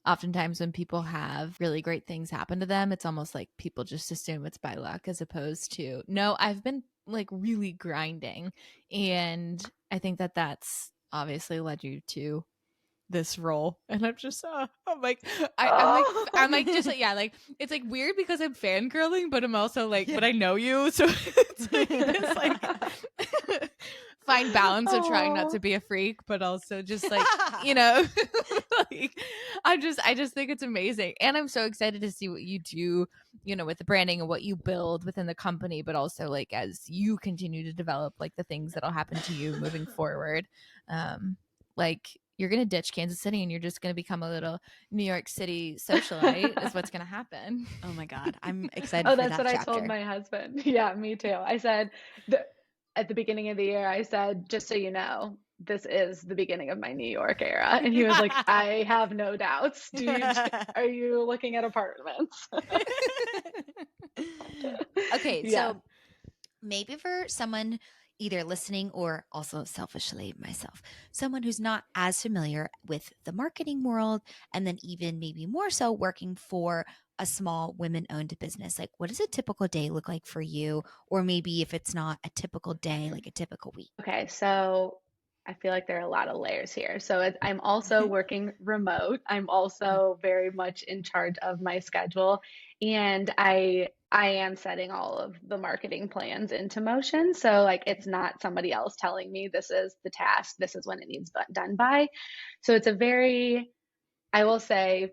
oftentimes when people have really great things happen to them, it's almost like people just assume it's by luck as opposed to, no, I've been like really grinding. And I think that that's obviously led you to this role. And I'm just I'm like I'm like just like, yeah, like it's like weird because I'm fangirling, but I'm also like, but I know you, so it's like this like fine balance of trying not to be a freak, but also just like, you know, like I just think it's amazing. And I'm so excited to see what you do, you know, with the branding and what you build within the company, but also like as you continue to develop like the things that'll happen to you moving forward. Like you're going to ditch Kansas City and you're just going to become a little New York City socialite is what's going to happen. Oh my God. I'm excited Oh, for that's that what I chapter. told my husband. Yeah, me too. I said at the beginning of the year, I said, just so you know, this is the beginning of my New York era. And he was like, I have no doubts. Are you looking at apartments? Okay, Yeah. so maybe for someone either listening or also selfishly myself, someone who's not as familiar with the marketing world, and then even maybe more so working for a small women owned business, like what does a typical day look like for you? Or maybe if it's not a typical day, like a typical week. Okay, so I feel like there are a lot of layers here. So I'm also working remote. I'm also very much in charge of my schedule, and I am setting all of the marketing plans into motion. So like it's not somebody else telling me this is the task, this is when it needs done by. So it's a very, I will say,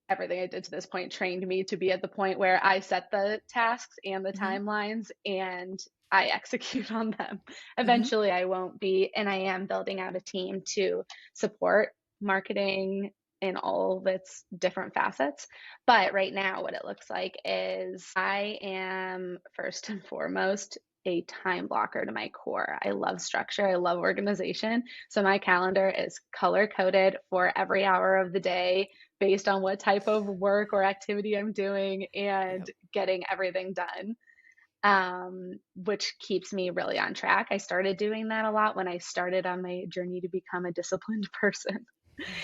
everything I did to this point trained me to be at the point where I set the tasks and the Mm-hmm. timelines and I execute on them. Mm-hmm. Eventually, I won't be, and I am building out a team to support marketing in all of its different facets. But right now, what it looks like is I am first and foremost a time blocker to my core. I love structure, I love organization. So my calendar is color coded for every hour of the day based on what type of work or activity I'm doing and Yep. getting everything done, which keeps me really on track. I started doing that a lot when I started on my journey to become a disciplined person,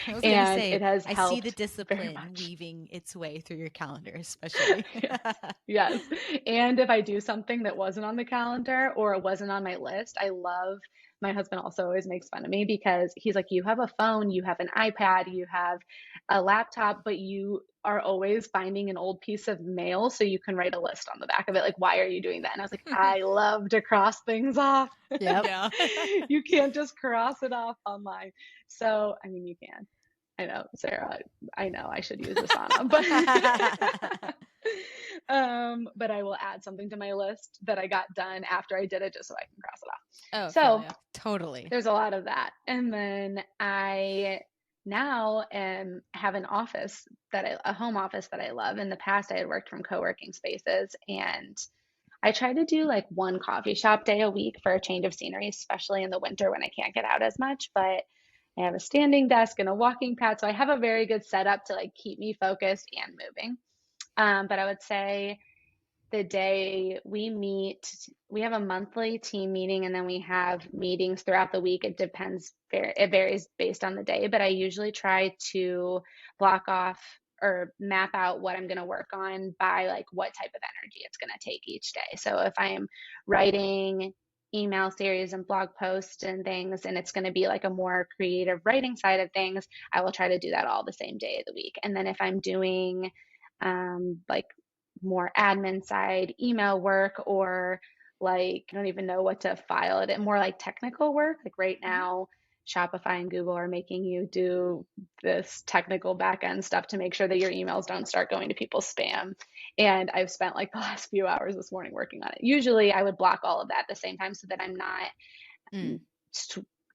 I was going to and say, it has I see the helped very discipline much. weaving its way through your calendar, especially. Yes. Yes. And if I do something that wasn't on the calendar or it wasn't on my list, I love, my husband also always makes fun of me because he's like, you have a phone, you have an iPad, you have a laptop, but you are always finding an old piece of mail so you can write a list on the back of it. Like, why are you doing that? And I was like, I love to cross things off. Yep. Yeah. You can't just cross it off online. So, I mean, you can. I know, Sarah, I know I should use Asana, but I will add something to my list that I got done after I did it just so I can cross it off. Oh, So yeah. Totally. there's a lot of that. And then I now have an office a home office that I love. In the past, I had worked from co-working spaces, and I try to do like one coffee shop day a week for a change of scenery, especially in the winter when I can't get out as much. But I have a standing desk and a walking pad, so I have a very good setup to like keep me focused and moving. But I would say the day we meet, we have a monthly team meeting, and then we have meetings throughout the week. It depends, it varies based on the day, but I usually try to block off or map out what I'm going to work on by like what type of energy it's going to take each day. So if I am writing email series and blog posts and things, and it's going to be like a more creative writing side of things, I will try to do that all the same day of the week. And then if I'm doing like more admin side email work, or like I don't even know what to file it in, more like technical work. Like right now, Shopify and Google are making you do this technical back end stuff to make sure that your emails don't start going to people's spam. And I've spent like the last few hours this morning working on it. Usually I would block all of that at the same time so that I'm not Mm.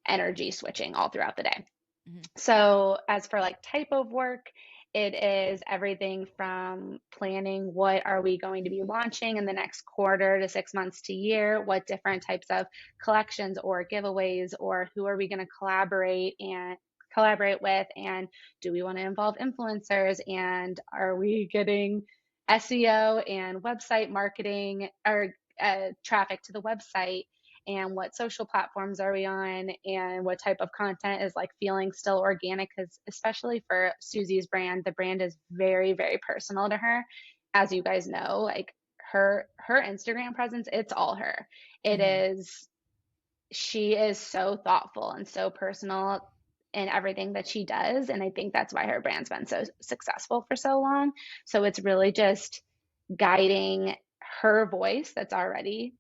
energy switching all throughout the day. Mhm. So as for like type of work, it is everything from planning what are we going to be launching in the next quarter to 6 months to year, what different types of collections or giveaways, or who are we going to collaborate with, and do we want to involve influencers, and are we getting SEO and website marketing or traffic to the website, and what social platforms are we on, and what type of content is like feeling still organic, because especially for Susie's brand, the brand is very, very personal to her. As you guys know, like her Instagram presence, it's all her. It is, she is so thoughtful and so personal in everything that she does, and I think that's why her brand's been so successful for so long. So it's really just guiding her voice that's already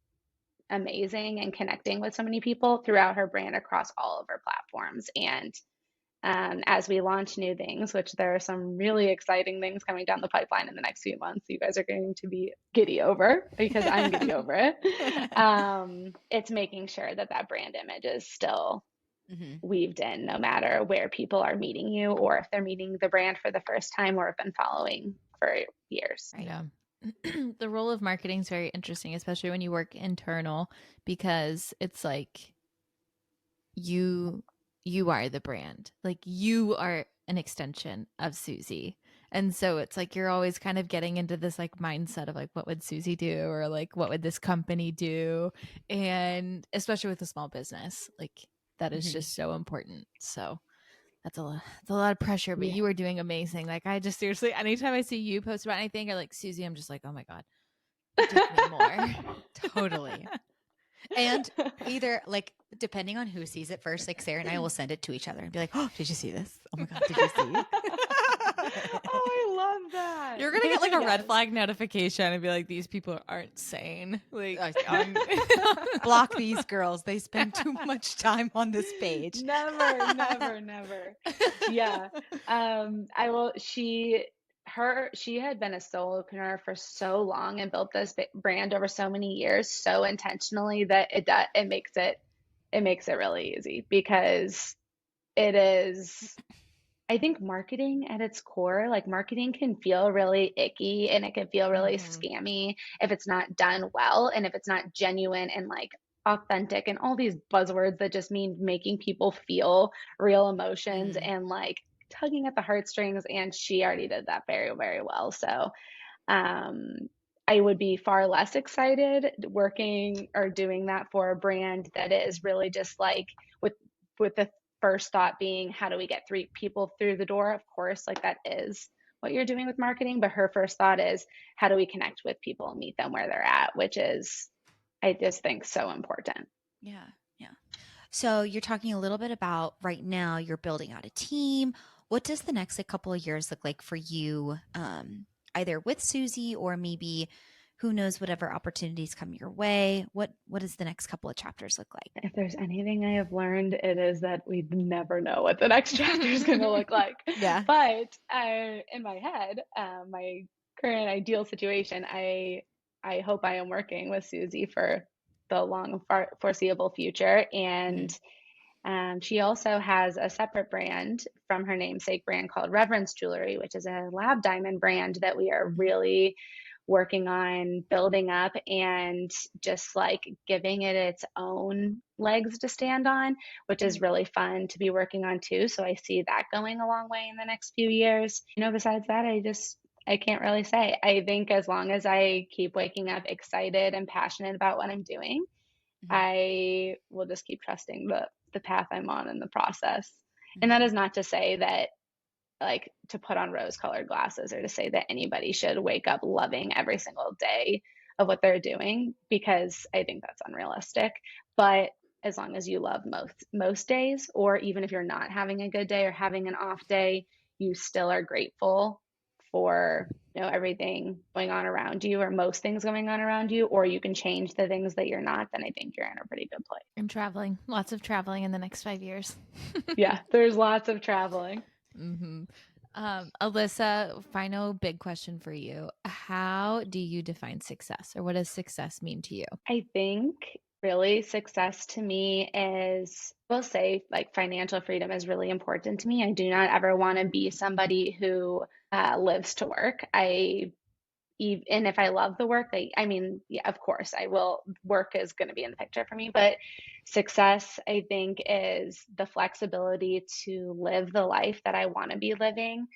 amazing and connecting with so many people throughout her brand across all of her platforms. And as we launch new things, which there are some really exciting things coming down the pipeline in the next few months, you guys are going to be giddy over because I'm giddy over it. It's making sure that that brand image is still weaved in no matter where people are meeting you, or if they're meeting the brand for the first time or have been following for years. Right. Yeah. The role of marketing is very interesting, especially when you work internal, because it's like you are the brand. Like you are an extension of Susie. And so it's like you're always kind of getting into this like mindset of like what would Susie do, or like what would this company do? And especially with a small business, like that is just so important. So that's a lot of pressure, but Yeah. you are doing amazing. Like I just seriously, anytime I see you post about anything or like Susie, I'm just like, oh my God, give me more. Totally. And either like depending on who sees it first, like Sarah and I will send it to each other and be like, "Oh, did you see this? Oh my God, did you see?" Oh, I love that. You're gonna get like a red flag notification and be like, these people aren't sane. Like, Block these girls. They spend too much time on this page. Never, never, never. Yeah. I will, she had been a solopreneur for so long and built this brand over so many years so intentionally that it makes it really easy, because it is, I think marketing at its core, like marketing can feel really icky and it can feel really scammy if it's not done well and if it's not genuine and like authentic and all these buzzwords that just mean making people feel real emotions and like tugging at the heartstrings. And she already did that very, very well. So um, I would be far less excited working or doing that for a brand that is really just like with the first thought being, how do we get three people through the door? Of course, like that is what you're doing with marketing, but her first thought is, how do we connect with people and meet them where they're at, which is, I just think, so important. Yeah. Yeah. So you're talking a little bit about right now you're building out a team. What does the next like, couple of years look like for you, either with Susie or maybe who knows whatever opportunities come your way? What does the next couple of chapters look like? If there's anything I have learned, it is that we never know what the next chapter is going to look like. Yeah. But in my head, my current ideal situation, I hope I am working with Susie for the long foreseeable future. And she also has a separate brand from her namesake brand called Reverence Jewelry, which is a lab diamond brand that we are really working on building up and just like giving it its own legs to stand on, which is really fun to be working on too. So I see that going a long way in the next few years. Besides that, I can't really say. I think as long as I keep waking up excited and passionate about what I'm doing, I will just keep trusting the path I'm on in the process. And that is not to say that like to put on rose colored glasses or to say that anybody should wake up loving every single day of what they're doing, because I think that's unrealistic. But as long as you love most days, or even if you're not having a good day or having an off day, you still are grateful for everything going on around you, or most things going on around you, or you can change the things that you're not, then I think you're in a pretty good place. I'm traveling, lots of traveling in the next 5 years. Yeah, there's lots of traveling. Alyssa, final big question for you. How do you define success, or what does success mean to you? I think Really, success to me is, I will say, like financial freedom is really important to me. I do not ever want to be somebody who lives to work. And if I love the work, I mean, yeah, of course I will. Work is going to be in the picture for me, but success, I think, is the flexibility to live the life that I want to be living,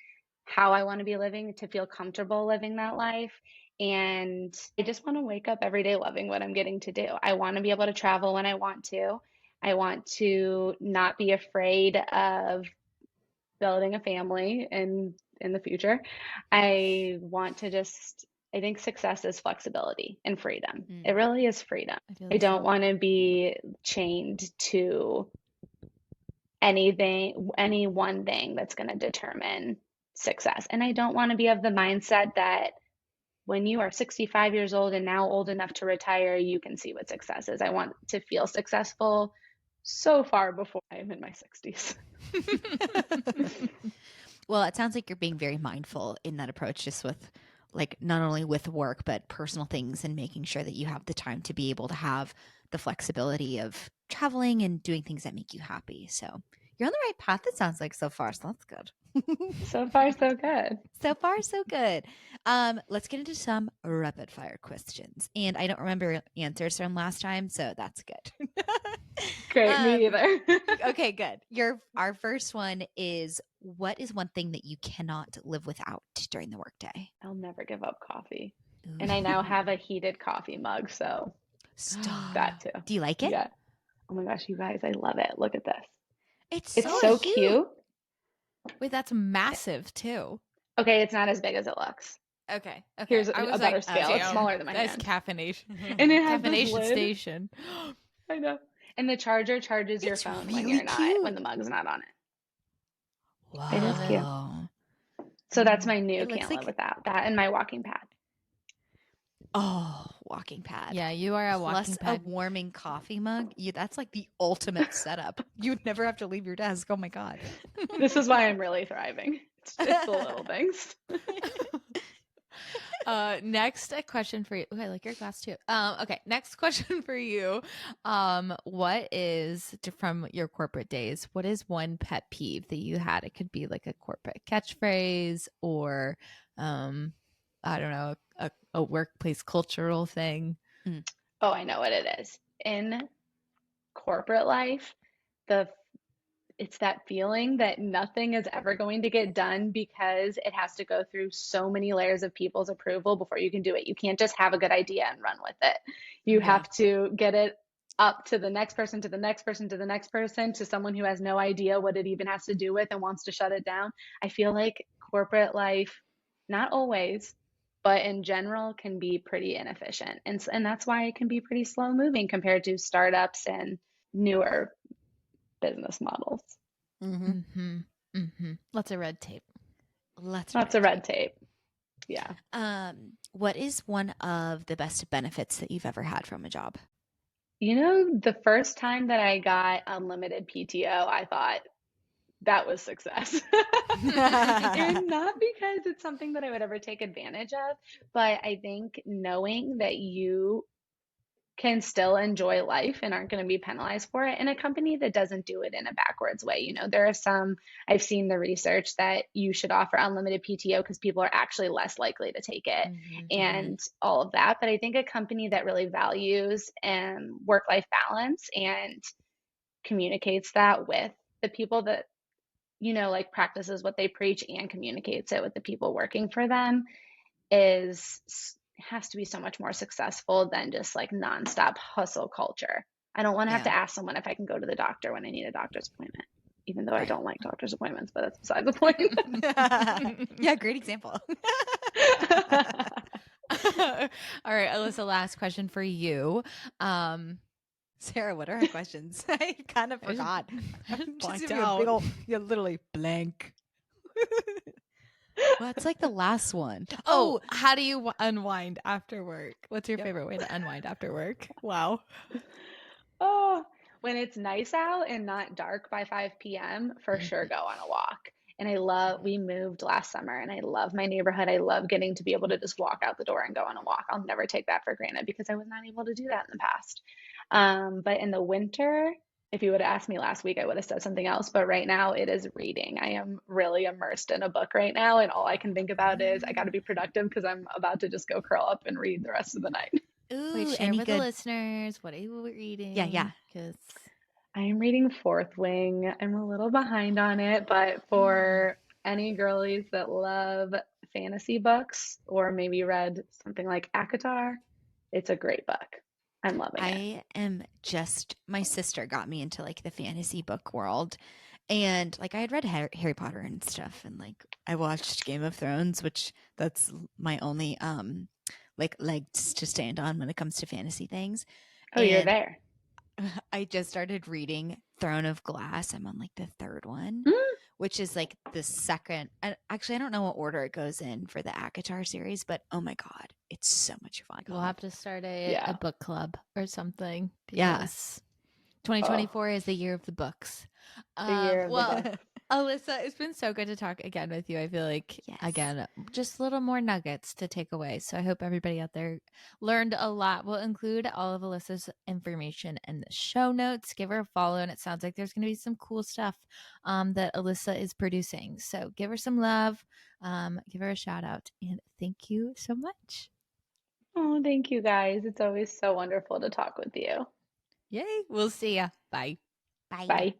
how I want to be living, to feel comfortable living that life. And I just want to wake up every day loving what I'm getting to do. I want to be able to travel when I want to. I want to not be afraid of building a family in the future. I want to just, I think success is flexibility and freedom. It Mm. really is freedom. I feel I the don't same. want to be chained to anything, any one thing that's going to determine success. And I don't want to be of the mindset that when you are 65 years old and now old enough to retire, you can see what success is. I want to feel successful so far before I'm in my 60s. Well, it sounds like you're being very mindful in that approach, just with like not only with work, but personal things and making sure that you have the time to be able to have the flexibility of traveling and doing things that make you happy. So you're on the right path, it sounds like so far. So that's good. So far, so good. So far, so good. Let's get into some rapid fire questions. And I don't remember answers from last time, so that's good. Great, me either. Okay, good. Our first one is, what is one thing that you cannot live without during the workday? I'll never give up coffee. And I now have a heated coffee mug, so Stop. that too. Do you like it? Yeah. Oh my gosh, you guys, I love it. Look at this. It's It's so so cute. cute. Wait, that's massive too. Okay, it's not as big as it looks. Okay. Here's I a was better like, scale. It's damn, smaller than my that's hand. caffeination. And it has this Caffeination lid. station. I know. And the charger charges your It's phone really when you're not, cute. when the mug's not on it. Wow. It is cute. So that's my new It looks can't live like, without. That and my walking pad. oh, walking pad. Yeah, you are a walking Plus pad. a warming coffee mug. That's like the ultimate setup. You would never have to leave your desk. Oh my God. This is why I'm really thriving. It's the little things. Next a question for you. Ooh, I like your glass too. Okay, next question for you. What is from your corporate days? What is one pet peeve that you had? It could be like a corporate catchphrase or, I don't know, a workplace cultural thing. Oh, I know what it is. In corporate life, the it's that feeling that nothing is ever going to get done because it has to go through so many layers of people's approval before you can do it. You can't just have a good idea and run with it. You have to get it up to the next person, to the next person, to the next person, to someone who has no idea what it even has to do with and wants to shut it down. I feel like corporate life, not always, but in general, can be pretty inefficient. And that's why it can be pretty slow moving compared to startups and newer business models. Lots of red tape. Lots of red tape. Yeah. What is one of the best benefits that you've ever had from a job? You know, the first time that I got unlimited PTO, I thought that was success. And not because it's something that I would ever take advantage of, but I think knowing that you can still enjoy life and aren't going to be penalized for it in a company that doesn't do it in a backwards way. You know, there are some, I've seen the research that you should offer unlimited PTO because people are actually less likely to take it and all of that. But I think a company that really values work-life balance and communicates that with the people that, you know, like practices what they preach and communicates it with the people working for them has to be so much more successful than just like nonstop hustle culture. I don't want to have to ask someone if I can go to the doctor when I need a doctor's appointment, even though I don't like doctor's appointments, but that's beside the point. Yeah, great example. All right, Alyssa, last question for you. Sarah, what are our questions? I kind of forgot. Blanked Just out. you're literally blank. Well, it's like the last one. Oh, how do you unwind after work? What's your favorite way to unwind after work? Wow. Oh, when it's nice out and not dark by 5 p.m., for sure go on a walk. And we moved last summer and I love my neighborhood. I love getting to be able to just walk out the door and go on a walk. I'll never take that for granted because I was not able to do that in the past. But in the winter, if you would have asked me last week, I would have said something else. But right now, it is reading. I am really immersed in a book right now, and all I can think about is I got to be productive because I'm about to just go curl up and read the rest of the night. Wait, Ooh, share any with the good? listeners. What are you reading? Yeah. Because I am reading Fourth Wing. I'm a little behind on it, but for any girlies that love fantasy books or maybe read something like ACOTAR, it's a great book. I'm loving it. My sister got me into like the fantasy book world. And like I had read Harry Potter and stuff, and like I watched Game of Thrones, which that's my only like legs to stand on when it comes to fantasy things. Oh, you're And there. I just started reading Throne of Glass. I'm on like the third one, Mm. which is like the second. Actually, I don't know what order it goes in for the ACOTAR series, but oh my god, it's so much fun. we'll have to start Yeah. a book club or something. Yeah. Because 2024 is the year of the books. The year of the Well, book. Alyssa, it's been so good to talk again with you. I feel like, Yes. again, just little more nuggets to take away. So I hope everybody out there learned a lot. We'll include all of Alyssa's information in the show notes. Give her a follow. And it sounds like there's going to be some cool stuff that Alyssa is producing. So give her some love. Give her a shout out. And thank you so much. Oh, thank you guys. It's always so wonderful to talk with you. Yay. We'll see ya. Bye. Bye. Bye.